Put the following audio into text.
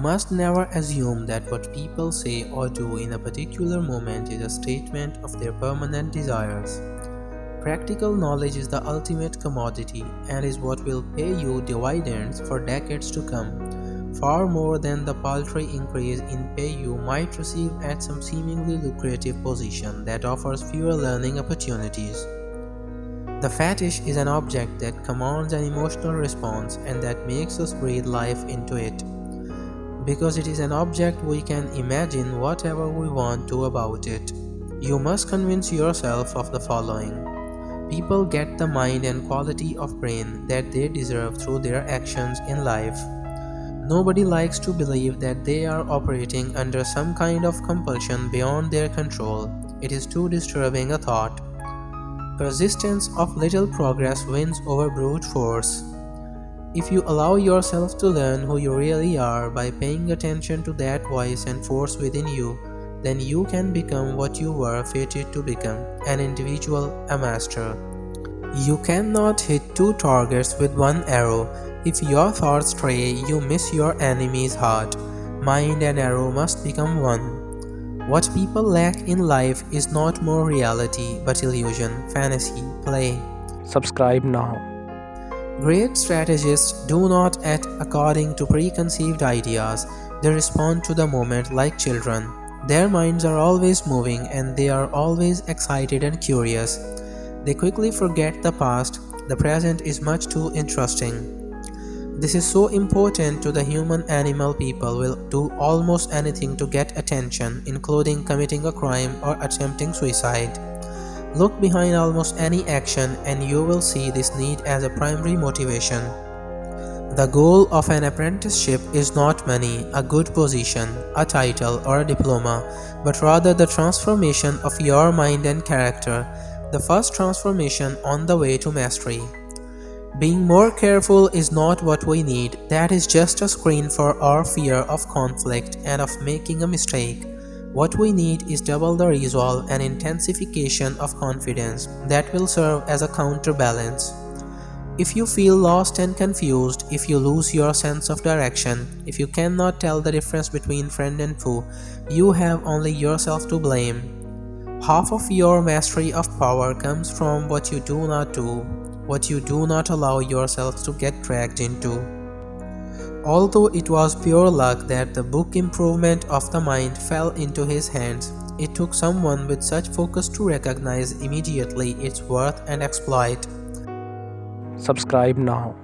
must never assume that what people say or do in a particular moment is a statement of their permanent desires. Practical knowledge is the ultimate commodity and is what will pay you dividends for decades to come, far more than the paltry increase in pay you might receive at some seemingly lucrative position that offers fewer learning opportunities. The fetish is an object that commands an emotional response and that makes us breathe life into it. Because it is an object, we can imagine whatever we want to about it. You must convince yourself of the following. People get the mind and quality of brain that they deserve through their actions in life. Nobody likes to believe that they are operating under some kind of compulsion beyond their control. It is too disturbing a thought. Persistence of little progress wins over brute force. If you allow yourself to learn who you really are by paying attention to that voice and force within you, then you can become what you were fated to become, an individual, a master. You cannot hit two targets with one arrow. If your thoughts stray, you miss your enemy's heart. Mind and arrow must become one. What people lack in life is not more reality, but illusion, fantasy, play. Subscribe now. Great strategists do not act according to preconceived ideas. They respond to the moment like children. Their minds are always moving and they are always excited and curious. They quickly forget the past. The present is much too interesting. This is so important to the human animal. People will do almost anything to get attention, including committing a crime or attempting suicide. Look behind almost any action and you will see this need as a primary motivation. The goal of an apprenticeship is not money, a good position, a title, or a diploma, but rather the transformation of your mind and character, the first transformation on the way to mastery. Being more careful is not what we need, that is just a screen for our fear of conflict and of making a mistake. What we need is double the resolve and intensification of confidence that will serve as a counterbalance. If you feel lost and confused, if you lose your sense of direction, if you cannot tell the difference between friend and foe, you have only yourself to blame. Half of your mastery of power comes from what you do not do, what you do not allow yourself to get dragged into. Although it was pure luck that the book Improvement of the Mind fell into his hands, it took someone with such focus to recognize immediately its worth and exploit. Subscribe now.